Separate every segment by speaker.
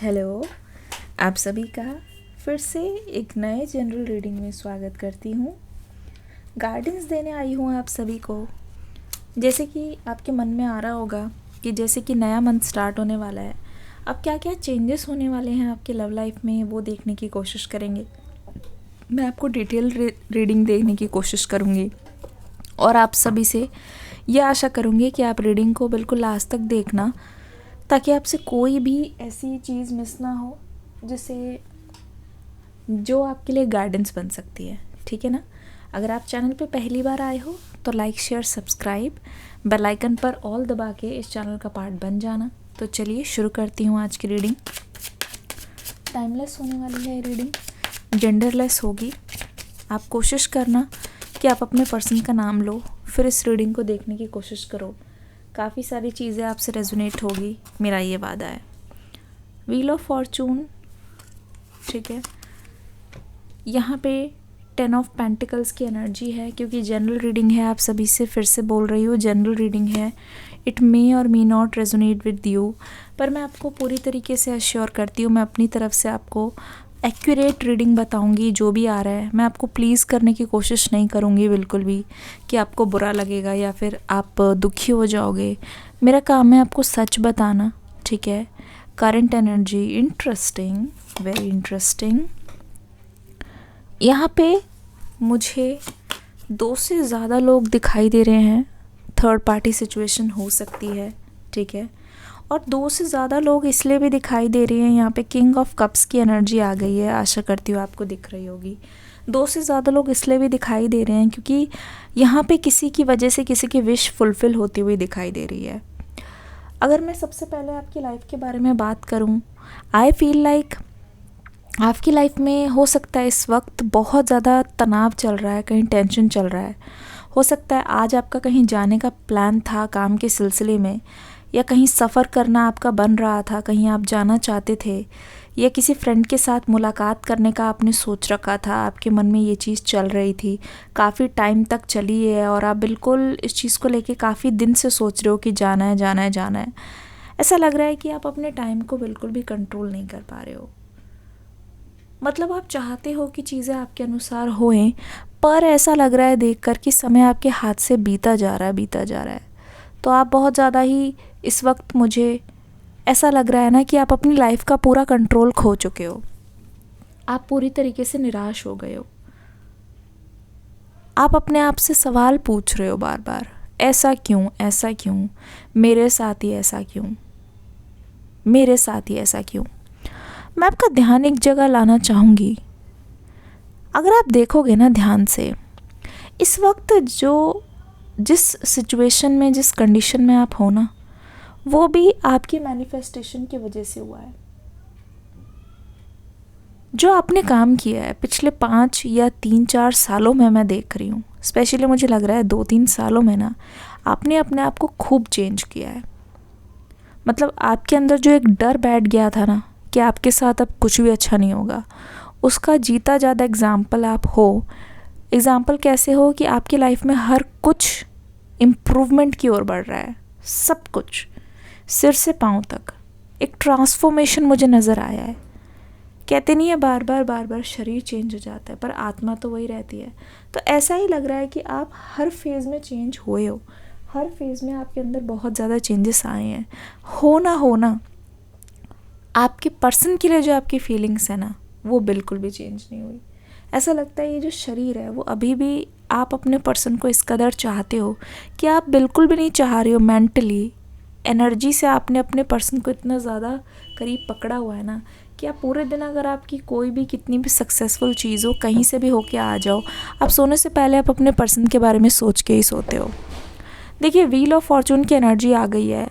Speaker 1: Hello, आप सभी का फिर से एक नए जनरल रीडिंग में स्वागत करती हूँ। गाइडेंस देने आई हूँ आप सभी को। जैसे कि आपके मन में आ रहा होगा कि जैसे कि नया मंथ स्टार्ट होने वाला है, अब क्या क्या चेंजेस होने वाले हैं आपके लव लाइफ में, वो देखने की कोशिश करेंगे। मैं आपको डिटेल रीडिंग देखने की कोशिश करूँगी और आप सभी से ये आशा करूँगी कि आप रीडिंग को बिल्कुल लास्ट तक देखना, ताकि आपसे कोई भी ऐसी चीज़ मिस ना हो जिससे जो आपके लिए गाइडेंस बन सकती है। ठीक है ना। अगर आप चैनल पे पहली बार आए हो तो like share subscribe, bell icon पर ऑल दबा के इस चैनल का पार्ट बन जाना। तो चलिए शुरू करती हूँ आज की रीडिंग। टाइमलेस होने वाली है ये रीडिंग, जेंडरलेस होगी। आप कोशिश करना कि आप अपने पर्सन का नाम लो, फिर इस रीडिंग को देखने की कोशिश करो। काफ़ी सारी चीज़ें आपसे रेजोनेट होगी, मेरा ये वादा है। व्हील ऑफ फॉर्चून, ठीक है। यहाँ पे 10 ऑफ पेंटिकल्स की एनर्जी है, क्योंकि जनरल रीडिंग है। आप सभी से फिर से बोल रही हूँ, जनरल रीडिंग है। इट मे और may not resonate with you, पर मैं आपको पूरी तरीके से अश्योर करती हूँ, मैं अपनी तरफ से आपको एक्यूरेट रीडिंग बताऊंगी। जो भी आ रहा है मैं आपको प्लीज़ करने की कोशिश नहीं करूँगी बिल्कुल भी, कि आपको बुरा लगेगा या फिर आप दुखी हो जाओगे। मेरा काम है आपको सच बताना, ठीक है। Current energy interesting, very interesting. यहाँ पे मुझे 2 से ज़्यादा लोग दिखाई दे रहे हैं। थर्ड पार्टी सिचुएशन हो सकती है, ठीक है। और 2 से ज़्यादा लोग इसलिए भी दिखाई दे रहे हैं, यहाँ पे किंग ऑफ कप्स की एनर्जी आ गई है। आशा करती हूँ आपको दिख रही होगी। 2 से ज़्यादा लोग इसलिए भी दिखाई दे रहे हैं क्योंकि यहाँ पे किसी की वजह से किसी की विश फुलफ़िल होती हुई दिखाई दे रही है। अगर मैं सबसे पहले आपकी लाइफ के बारे में बात करूँ, आई फील लाइक आपकी लाइफ में हो सकता है इस वक्त बहुत ज़्यादा तनाव चल रहा है, कहीं टेंशन चल रहा है। हो सकता है आज आपका कहीं जाने का प्लान था काम के सिलसिले में, या कहीं सफ़र करना आपका बन रहा था, कहीं आप जाना चाहते थे, या किसी फ्रेंड के साथ मुलाकात करने का आपने सोच रखा था। आपके मन में ये चीज़ चल रही थी, काफ़ी टाइम तक चली है और आप बिल्कुल इस चीज़ को लेके काफ़ी दिन से सोच रहे हो कि जाना है जाना है जाना है। ऐसा लग रहा है कि आप अपने टाइम को बिल्कुल भी कंट्रोल नहीं कर पा रहे हो। मतलब आप चाहते हो कि चीज़ें आपके अनुसार होएं, पर ऐसा लग रहा है देखकर कि समय आपके हाथ से बीता जा रहा है। तो आप बहुत ज़्यादा ही इस वक्त, मुझे ऐसा लग रहा है ना कि आप अपनी लाइफ का पूरा कंट्रोल खो चुके हो। आप पूरी तरीके से निराश हो गए हो। आप अपने आप से सवाल पूछ रहे हो बार बार, ऐसा क्यों, ऐसा क्यों, मेरे साथ ही ऐसा क्यों, मेरे साथ ही ऐसा क्यों। मैं आपका ध्यान एक जगह लाना चाहूँगी। अगर आप देखोगे ना ध्यान से, इस वक्त जिस सिचुएशन में, जिस कंडीशन में आप हो ना, वो भी आपकी मैनिफेस्टेशन की वजह से हुआ है। जो आपने काम किया है पिछले 5 या 3-4 सालों में, मैं देख रही हूँ, स्पेशली मुझे लग रहा है 2-3 सालों में ना, आपने अपने आप को खूब चेंज किया है। मतलब आपके अंदर जो एक डर बैठ गया था ना कि आपके साथ अब कुछ भी अच्छा नहीं होगा, उसका जीता ज़्यादा एग्ज़ाम्पल आप हो। एग्ज़ाम्पल कैसे हो कि आपकी लाइफ में हर कुछ इम्प्रूवमेंट की ओर बढ़ रहा है, सब कुछ सिर से पाँव तक एक ट्रांसफॉर्मेशन मुझे नज़र आया है। कहते नहीं है बार बार शरीर चेंज हो जाता है, पर आत्मा तो वही रहती है। तो ऐसा ही लग रहा है कि आप हर फेज़ में चेंज हुए हो, हर फेज़ में आपके अंदर बहुत ज़्यादा चेंजेस आए हैं। हो ना आपके पर्सन के लिए जो आपकी फीलिंग्स है ना, वो बिल्कुल भी चेंज नहीं हुई। ऐसा लगता है ये जो शरीर है वो अभी भी, आप अपने पर्सन को इस कदर चाहते हो कि आप बिल्कुल भी नहीं चाह रहे हो। मेंटली, एनर्जी से आपने अपने पर्सन को इतना ज़्यादा करीब पकड़ा हुआ है ना कि आप पूरे दिन, अगर आपकी कोई भी कितनी भी सक्सेसफुल चीज़ हो, कहीं से भी होके आ जाओ, आप सोने से पहले आप अपने पर्सन के बारे में सोच के ही सोते हो। देखिए, व्हील ऑफ फॉर्चून की एनर्जी आ गई है।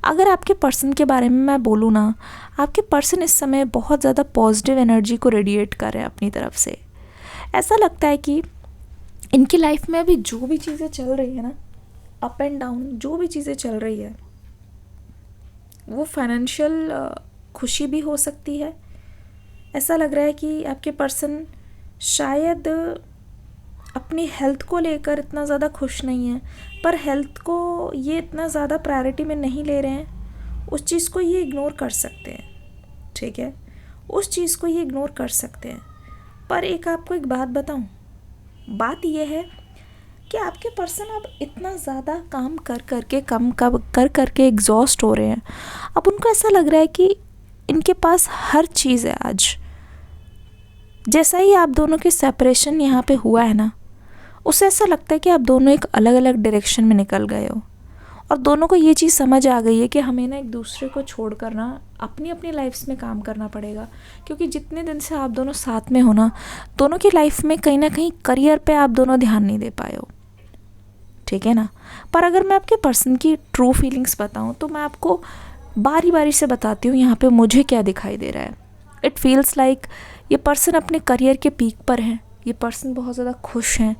Speaker 1: अगर आपके पर्सन के बारे में मैं बोलूँ ना, आपके पर्सन इस समय बहुत ज़्यादा पॉजिटिव एनर्जी को रेडिएट कर रहे हैं अपनी तरफ से। ऐसा लगता है कि इनकी लाइफ में अभी जो भी चीज़ें चल रही है ना, अप एंड डाउन जो भी चीज़ें चल रही है, वो फाइनेंशियल खुशी भी हो सकती है। ऐसा लग रहा है कि आपके पर्सन शायद अपनी हेल्थ को लेकर इतना ज़्यादा खुश नहीं है, पर हेल्थ को ये इतना ज़्यादा प्रायोरिटी में नहीं ले रहे हैं, उस चीज़ को ये इग्नोर कर सकते हैं, ठीक है, उस चीज़ को ये इग्नोर कर सकते हैं। पर आपको एक बात बताऊं, बात ये है कि आपके पर्सन अब इतना ज़्यादा काम कर करके एग्जॉस्ट हो रहे हैं। अब उनको ऐसा लग रहा है कि इनके पास हर चीज़ है आज। जैसा ही आप दोनों की सेपरेशन यहाँ पे हुआ है ना, उसे ऐसा लगता है कि आप दोनों एक अलग अलग डायरेक्शन में निकल गए हो, और दोनों को ये चीज़ समझ आ गई है कि हमें ना एक दूसरे को छोड़ कर ना अपनी अपनी लाइफ्स में काम करना पड़ेगा। क्योंकि जितने दिन से आप दोनों साथ में हो ना, दोनों की लाइफ में कहीं ना कहीं करियर पे आप दोनों ध्यान नहीं दे पाए हो, ठीक है ना। पर अगर मैं आपके पर्सन की ट्रू फीलिंग्स बताऊं तो मैं आपको बारी बारी से बताती हूँ यहाँ पे मुझे क्या दिखाई दे रहा है। इट फील्स लाइक ये पर्सन अपने करियर के पीक पर हैं, ये पर्सन बहुत ज़्यादा खुश हैं,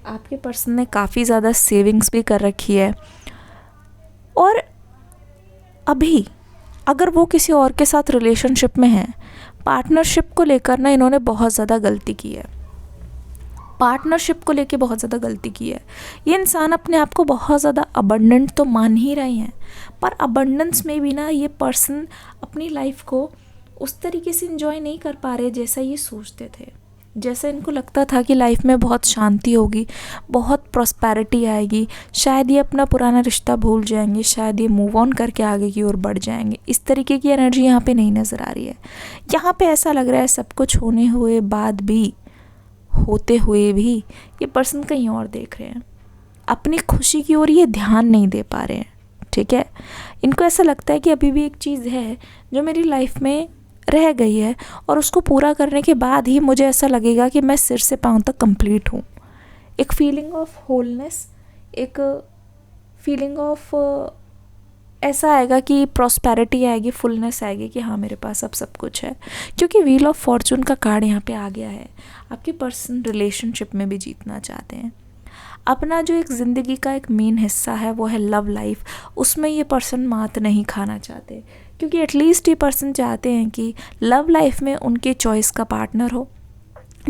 Speaker 1: आपके पर्सन ने काफ़ी ज़्यादा सेविंग्स भी कर रखी है, और अभी अगर वो किसी और के साथ रिलेशनशिप में है, पार्टनरशिप को लेकर ना इन्होंने बहुत ज़्यादा गलती की है, पार्टनरशिप को लेके बहुत ज़्यादा गलती की है। ये इंसान अपने आप को बहुत ज़्यादा अबंडेंट तो मान ही रहे हैं, पर अबंडेंस में भी ना ये पर्सन अपनी लाइफ को उस तरीके से इंजॉय नहीं कर पा रहे जैसा ये सोचते थे। जैसे इनको लगता था कि लाइफ में बहुत शांति होगी, बहुत प्रॉस्पेरिटी आएगी, शायद ये अपना पुराना रिश्ता भूल जाएंगे, शायद ये मूव ऑन करके आगे की ओर बढ़ जाएंगे। इस तरीके की एनर्जी यहाँ पे नहीं नज़र आ रही है। यहाँ पे ऐसा लग रहा है सब कुछ होने हुए बाद भी, होते हुए भी ये पर्सन कहीं और देख रहे हैं, अपनी खुशी की ओर ये ध्यान नहीं दे पा रहे हैं, ठीक है। इनको ऐसा लगता है कि अभी भी एक चीज़ है जो मेरी लाइफ में रह गई है, और उसको पूरा करने के बाद ही मुझे ऐसा लगेगा कि मैं सिर से पाँव तक कंप्लीट हूँ। एक फीलिंग ऑफ होलनेस, एक फीलिंग ऑफ ऐसा आएगा कि प्रॉस्पेरिटी आएगी, फुलनेस आएगी कि हाँ मेरे पास अब सब कुछ है। क्योंकि व्हील ऑफ फॉर्चून का कार्ड यहाँ पे आ गया है। आपके पर्सन रिलेशनशिप में भी जीतना चाहते हैं। अपना जो एक ज़िंदगी का एक मेन हिस्सा है वो है लव लाइफ, उसमें ये पर्सन मात नहीं खाना चाहते, क्योंकि एटलीस्ट ये पर्सन चाहते हैं कि लव लाइफ में उनके चॉइस का पार्टनर हो,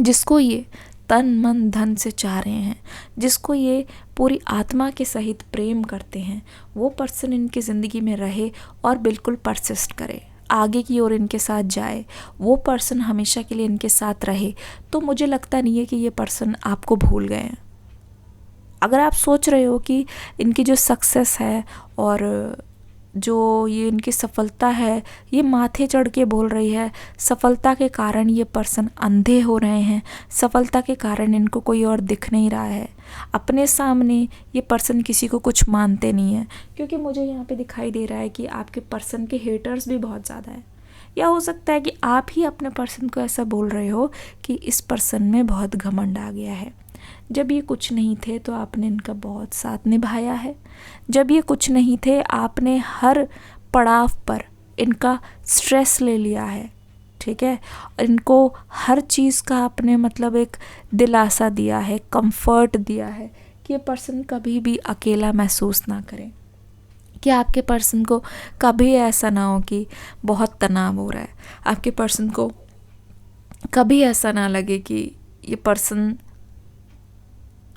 Speaker 1: जिसको ये तन मन धन से चाह रहे हैं, जिसको ये पूरी आत्मा के सहित प्रेम करते हैं, वो पर्सन इनकी ज़िंदगी में रहे और बिल्कुल परसिस्ट करे, आगे की ओर इनके साथ जाए, वो पर्सन हमेशा के लिए इनके साथ रहे। तो मुझे लगता नहीं है कि ये पर्सन आपको भूल गए हैं। अगर आप सोच रहे हो कि इनकी जो सक्सेस है और जो ये इनकी सफलता है ये माथे चढ़ के बोल रही है, सफलता के कारण ये पर्सन अंधे हो रहे हैं, सफलता के कारण इनको कोई और दिख नहीं रहा है, अपने सामने ये पर्सन किसी को कुछ मानते नहीं है। क्योंकि मुझे यहाँ पे दिखाई दे रहा है कि आपके पर्सन के हेटर्स भी बहुत ज़्यादा है, या हो सकता है कि आप ही अपने पर्सन को ऐसा बोल रहे हो कि इस पर्सन में बहुत घमंड आ गया है। जब ये कुछ नहीं थे तो आपने इनका बहुत साथ निभाया है, जब ये कुछ नहीं थे आपने हर पड़ाव पर इनका स्ट्रेस ले लिया है, ठीक है, इनको हर चीज़ का आपने मतलब एक दिलासा दिया है, कंफर्ट दिया है कि ये पर्सन कभी भी अकेला महसूस ना करें, कि आपके पर्सन को कभी ऐसा ना हो कि बहुत तनाव हो रहा है, आपके पर्सन को कभी ऐसा ना लगे कि ये पर्सन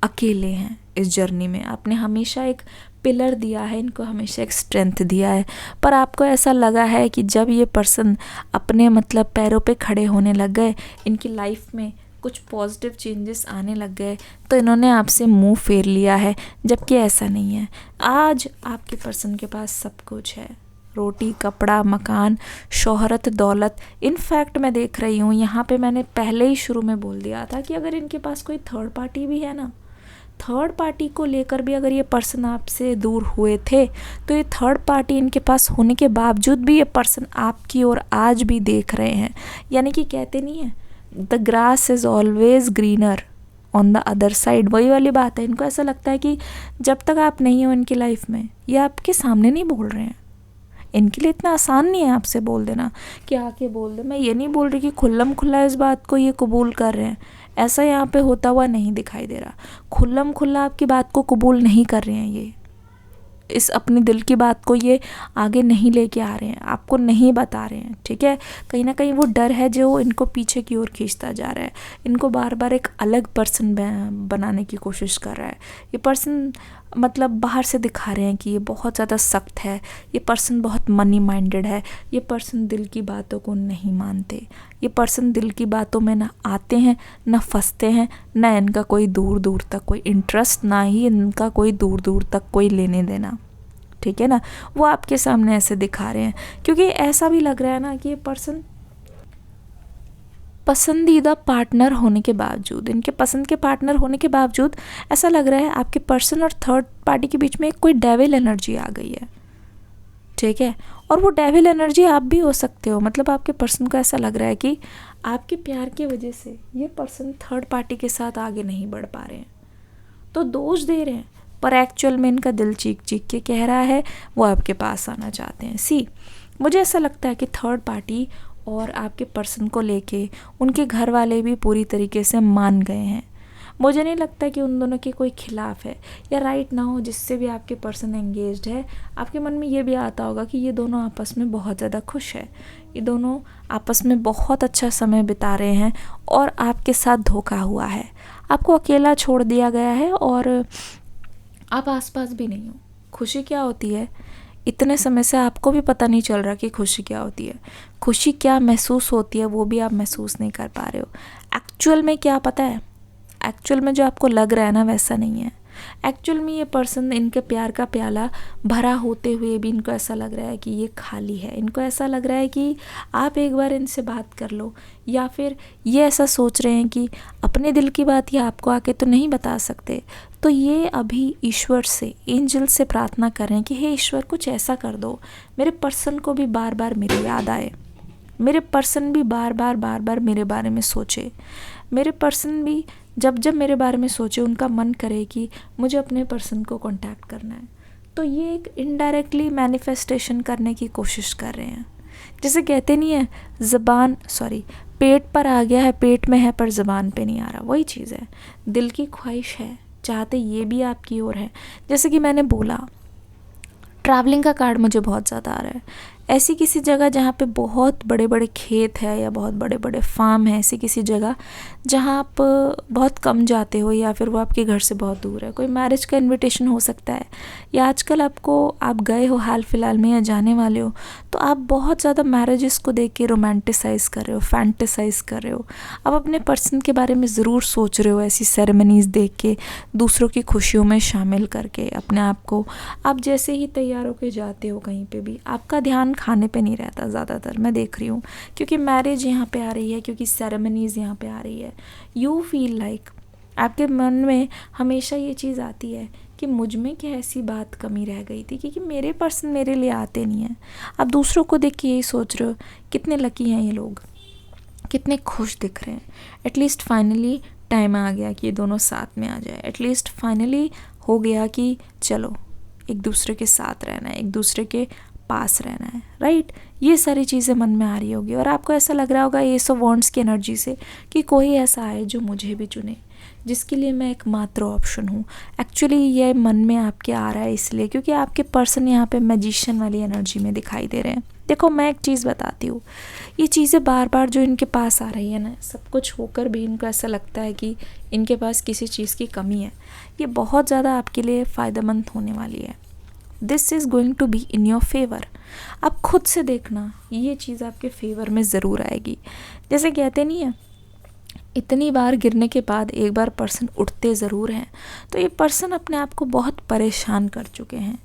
Speaker 1: अकेले हैं इस जर्नी में। आपने हमेशा एक पिलर दिया है, इनको हमेशा एक स्ट्रेंथ दिया है, पर आपको ऐसा लगा है कि जब ये पर्सन अपने मतलब पैरों पे खड़े होने लग गए, इनकी लाइफ में कुछ पॉजिटिव चेंजेस आने लग गए, तो इन्होंने आपसे मुंह फेर लिया है, जबकि ऐसा नहीं है। आज आपके पर्सन के पास सब कुछ है, रोटी कपड़ा मकान शोहरत दौलत। इनफैक्ट मैं देख रही हूँ यहाँ पे, मैंने पहले ही शुरू में बोल दिया था कि अगर इनके पास कोई थर्ड पार्टी भी है ना, थर्ड पार्टी को लेकर भी अगर ये पर्सन आपसे दूर हुए थे, तो ये थर्ड पार्टी इनके पास होने के बावजूद भी ये पर्सन आपकी ओर आज भी देख रहे हैं। यानी कि कहते नहीं है the grass is always greener on the other side, वही वाली बात है। इनको ऐसा लगता है कि जब तक आप नहीं हो इनकी लाइफ में, ये आपके सामने नहीं बोल रहे हैं। इनके लिए इतना आसान नहीं है आपसे बोल देना कि आके बोल दे। मैं ये नहीं बोल रही कि खुल्लम खुल्ला इस बात को ये कबूल कर रहे हैं, ऐसा यहाँ पे होता हुआ नहीं दिखाई दे रहा। खुल्लम खुल्ला आपकी बात को कबूल नहीं कर रहे हैं, ये इस अपने दिल की बात को ये आगे नहीं लेके आ रहे हैं, आपको नहीं बता रहे हैं, ठीक है। कहीं ना कहीं वो डर है जो इनको पीछे की ओर खींचता जा रहा है, इनको बार बार एक अलग पर्सन बनाने की कोशिश कर रहा है। ये पर्सन मतलब बाहर से दिखा रहे हैं कि ये बहुत ज़्यादा सख्त है, ये पर्सन बहुत मनी माइंडेड है, ये पर्सन दिल की बातों को नहीं मानते, ये पर्सन दिल की बातों में ना आते हैं ना फंसते हैं, ना इनका कोई दूर दूर तक कोई इंटरेस्ट, ना ही इनका कोई दूर दूर तक कोई लेने देना, ठीक है ना। वो आपके सामने ऐसे दिखा रहे हैं क्योंकि ऐसा भी लग रहा है ना कि ये पर्सन पसंदीदा पार्टनर होने के बावजूद, इनके पसंद के पार्टनर होने के बावजूद ऐसा लग रहा है आपके पर्सन और थर्ड पार्टी के बीच में एक कोई डेविल एनर्जी आ गई है, ठीक है। और वो डेविल एनर्जी आप भी हो सकते हो। मतलब आपके पर्सन को ऐसा लग रहा है कि आपके प्यार की वजह से ये पर्सन थर्ड पार्टी के साथ आगे नहीं बढ़ पा रहे हैं, तो दोष दे रहे हैं, पर एक्चुअल में इनका दिल चीख चीख के कह रहा है वो आपके पास आना चाहते हैं। मुझे ऐसा लगता है कि थर्ड पार्टी और आपके पर्सन को लेके उनके घर वाले भी पूरी तरीके से मान गए हैं। मुझे नहीं लगता कि उन दोनों के कोई खिलाफ है, या राइट ना हो जिससे भी आपके पर्सन एंगेज्ड है, आपके मन में ये भी आता होगा कि ये दोनों आपस में बहुत ज़्यादा खुश है, ये दोनों आपस में बहुत अच्छा समय बिता रहे हैं और आपके साथ धोखा हुआ है, आपको अकेला छोड़ दिया गया है और आप आसपास भी नहीं हो। खुशी क्या होती है, इतने समय से आपको भी पता नहीं चल रहा कि खुशी क्या होती है, खुशी क्या महसूस होती है वो भी आप महसूस नहीं कर पा रहे हो। एक्चुअल में क्या पता है, एक्चुअल में जो आपको लग रहा है ना वैसा नहीं है। एक्चुअल में ये पर्सन, इनके प्यार का प्याला भरा होते हुए भी इनको ऐसा लग रहा है कि ये खाली है। इनको ऐसा लग रहा है कि आप एक बार इनसे बात कर लो, या फिर ये ऐसा सोच रहे हैं कि अपने दिल की बात ये आपको आके तो नहीं बता सकते, तो ये अभी ईश्वर से, एंजल से प्रार्थना कर रहे हैं कि हे ईश्वर कुछ ऐसा कर दो मेरे पर्सन को भी बार बार मेरी याद आए, मेरे पर्सन भी बार बार मेरे बारे में सोचे, मेरे पर्सन भी जब जब मेरे बारे में सोचे उनका मन करे कि मुझे अपने पर्सन को कांटेक्ट करना है। तो ये एक इनडायरेक्टली मैनिफेस्टेशन करने की कोशिश कर रहे हैं। जैसे कहते नहीं है पेट पर आ गया है, पेट में है पर ज़बान पे नहीं आ रहा, वही चीज़ है। दिल की ख्वाहिश है, चाहते ये भी आपकी ओर है। जैसे कि मैंने बोला ट्रैवलिंग का कार्ड मुझे बहुत ज़्यादा आ रहा है। ऐसी किसी जगह जहाँ पे बहुत बड़े बड़े खेत है या बहुत बड़े बड़े फार्म है, ऐसी किसी जगह जहाँ आप बहुत कम जाते हो या फिर वो आपके घर से बहुत दूर है। कोई मैरिज का इनविटेशन हो सकता है, या आजकल आप गए हो हाल फिलहाल में या जाने वाले हो, तो आप बहुत ज़्यादा मैरिजेस को देख के रोमांटिसाइज़ कर रहे हो, फैंटेसाइज़ कर रहे हो। आप अपने पर्सन के बारे में ज़रूर सोच रहे हो, ऐसी सेरेमनीज़ देख के, दूसरों की खुशियों में शामिल करके अपने आप को। आप जैसे ही तैयार होकर जाते हो कहीं पे भी, आपका ध्यान खाने पे नहीं रहता ज़्यादातर, मैं देख रही हूँ, क्योंकि मैरिज यहाँ पे आ रही है, क्योंकि सेरेमनीज़ यहाँ पे आ रही है। यू फील लाइक आपके मन में हमेशा ये चीज़ आती है कि मुझ में क्या ऐसी बात कमी रह गई थी, क्योंकि मेरे पर्सन मेरे लिए आते नहीं हैं। आप दूसरों को देख के यही सोच रहे हो कितने लकी हैं ये लोग, कितने खुश दिख रहे हैं। एटलीस्ट फाइनली टाइम आ गया कि ये दोनों साथ में आ जाए। एटलीस्ट फाइनली हो गया कि चलो एक दूसरे के साथ रहना है, एक दूसरे के पास रहना है, राइट। ये सारी चीज़ें मन में आ रही होगी और आपको ऐसा लग रहा होगा एस ऑफ वॉन्ड्स की एनर्जी से कि कोई ऐसा आए जो मुझे भी चुने, जिसके लिए मैं एकमात्र ऑप्शन हूँ। एक्चुअली ये मन में आपके आ रहा है इसलिए क्योंकि आपके पर्सन यहाँ पे मैजिशियन वाली एनर्जी में दिखाई दे रहे हैं। देखो मैं एक चीज़ बताती हूँ, ये चीज़ें बार बार जो इनके पास आ रही है ना, सब कुछ होकर भी इनको ऐसा लगता है कि इनके पास किसी चीज़ की कमी है। ये बहुत ज़्यादा आपके लिए फ़ायदेमंद होने वाली है। This is going to be in your favour. आप खुद से देखना, ये चीज़ आपके फेवर में ज़रूर आएगी। जैसे कहते नहीं है, इतनी बार गिरने के बाद एक बार पर्सन उठते ज़रूर हैं। तो ये पर्सन अपने आप को बहुत परेशान कर चुके हैं।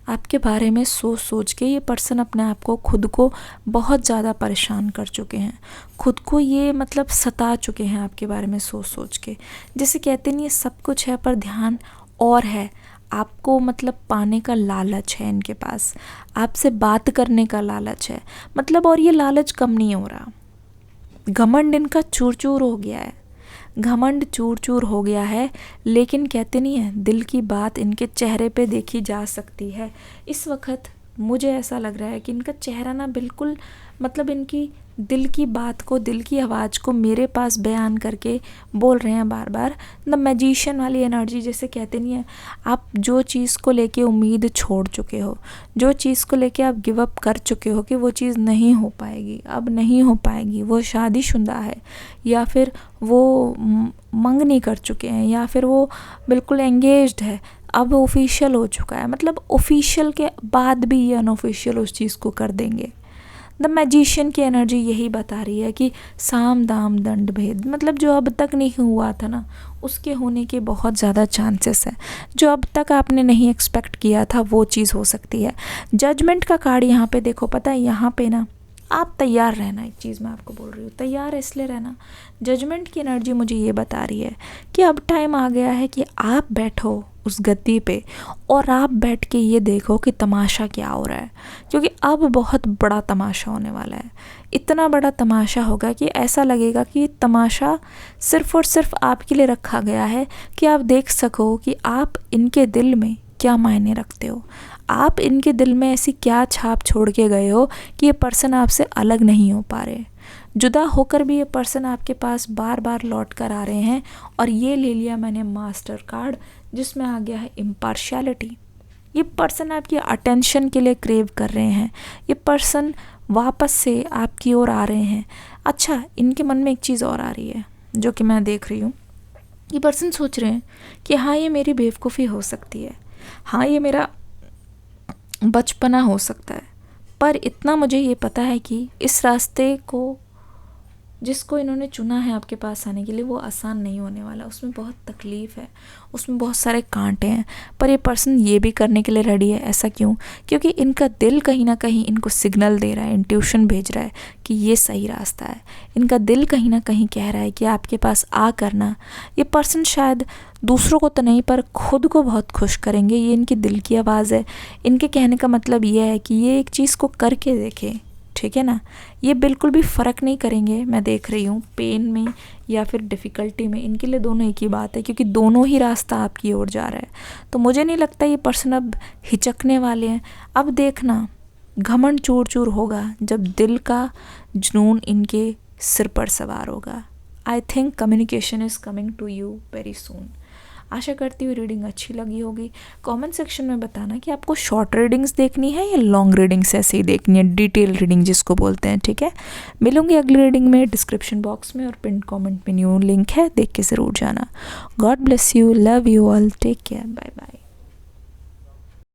Speaker 1: आपके बारे में सोच सोच के ये पर्सन अपने आप को, खुद को बहुत ज़्यादा परेशान कर चुके हैं। खुद को ये मतलब सता चुके हैं आपके बारे में सोच सोच के। जैसे कहते नहीं है, सब कुछ है पर ध्यान और है। आपको मतलब पाने का लालच है इनके पास, आपसे बात करने का लालच है, मतलब और ये लालच कम नहीं हो रहा। घमंड इनका चूर चूर हो गया है, घमंड चूर चूर हो गया है। लेकिन कहते नहीं है, दिल की बात इनके चेहरे पे देखी जा सकती है। इस वक्त मुझे ऐसा लग रहा है कि इनका चेहरा ना बिल्कुल मतलब इनकी दिल की बात को, दिल की आवाज़ को मेरे पास बयान करके बोल रहे हैं बार बार। द मैजिशियन वाली एनर्जी, जैसे कहते नहीं है, आप जो चीज़ को लेके उम्मीद छोड़ चुके हो, जो चीज़ को लेके आप गिव अप कर चुके हो कि वो चीज़ नहीं हो पाएगी, अब नहीं हो पाएगी, वो शादीशुदा है या फिर वो मंगनी कर चुके हैं या फिर वो बिल्कुल एंगेज्ड है, अब ऑफिशियल हो चुका है, मतलब ऑफिशियल के बाद भी ये अनऑफिशियल उस चीज़ को कर देंगे। द मैजिशियन की एनर्जी यही बता रही है कि साम दाम दंड भेद, मतलब जो अब तक नहीं हुआ था ना, उसके होने के बहुत ज़्यादा चांसेस है। जो अब तक आपने नहीं एक्सपेक्ट किया था वो चीज़ हो सकती है। जजमेंट का कार्ड यहाँ पे देखो, पता है यहाँ पे ना आप तैयार रहना, एक चीज़ मैं आपको बोल रही हूँ, तैयार इसलिए रहना। जजमेंट की एनर्जी मुझे ये बता रही है कि अब टाइम आ गया है कि आप बैठो उस गद्दी पे और आप बैठ के ये देखो कि तमाशा क्या हो रहा है, क्योंकि अब बहुत बड़ा तमाशा होने वाला है। इतना बड़ा तमाशा होगा कि ऐसा लगेगा कि तमाशा सिर्फ़ और सिर्फ आपके लिए रखा गया है कि आप देख सको कि आप इनके दिल में क्या मायने रखते हो, आप इनके दिल में ऐसी क्या छाप छोड़ के गए हो कि ये पर्सन आपसे अलग नहीं हो पा रहे। जुदा होकर भी ये पर्सन आपके पास बार बार लौट कर आ रहे हैं। और ये ले लिया मैंने मास्टर कार्ड, जिसमें आ गया है इम्पार्शियलिटी। ये पर्सन आपकी अटेंशन के लिए क्रेव कर रहे हैं, ये पर्सन वापस से आपकी ओर आ रहे हैं। अच्छा, इनके मन में एक चीज़ और आ रही है जो कि मैं देख रही हूँ। ये पर्सन सोच रहे हैं कि हाँ ये मेरी बेवकूफ़ी हो सकती है, हाँ ये मेरा बचपना हो सकता है, पर इतना मुझे ये पता है कि इस रास्ते को जिसको इन्होंने चुना है आपके पास आने के लिए वो आसान नहीं होने वाला। उसमें बहुत तकलीफ़ है, उसमें बहुत सारे कांटे हैं, पर ये पर्सन ये भी करने के लिए रेडी है। ऐसा क्यों? क्योंकि इनका दिल कहीं ना कहीं इनको सिग्नल दे रहा है, इंट्यूशन भेज रहा है कि ये सही रास्ता है। इनका दिल कहीं ना कहीं कह रहा है कि आपके पास आ करना। ये पर्सन शायद दूसरों को तो नहीं पर खुद को बहुत खुश करेंगे, ये इनकी दिल की आवाज़ है। इनके कहने का मतलब ये है कि ये एक चीज़ को करके देखें, ठीक है ना। ये बिल्कुल भी फ़र्क नहीं करेंगे, मैं देख रही हूँ पेन में या फिर डिफ़िकल्टी में, इनके लिए दोनों एक ही बात है, क्योंकि दोनों ही रास्ता आपकी ओर जा रहा है। तो मुझे नहीं लगता ये पर्सन अब हिचकने वाले हैं। अब देखना घमंड चूर चूर होगा जब दिल का जुनून इनके सिर पर सवार होगा। I think communication is coming to you very soon. आशा करती हूँ रीडिंग अच्छी लगी होगी। कमेंट सेक्शन में बताना कि आपको शॉर्ट रीडिंग्स देखनी है या लॉन्ग रीडिंग्स ऐसे ही देखनी है, डिटेल रीडिंग जिसको बोलते हैं, ठीक है। मिलूंगी अगली रीडिंग में। डिस्क्रिप्शन बॉक्स में और पिन कमेंट में न्यू लिंक है, देख के ज़रूर जाना। God bless you, love you all, take care, bye bye.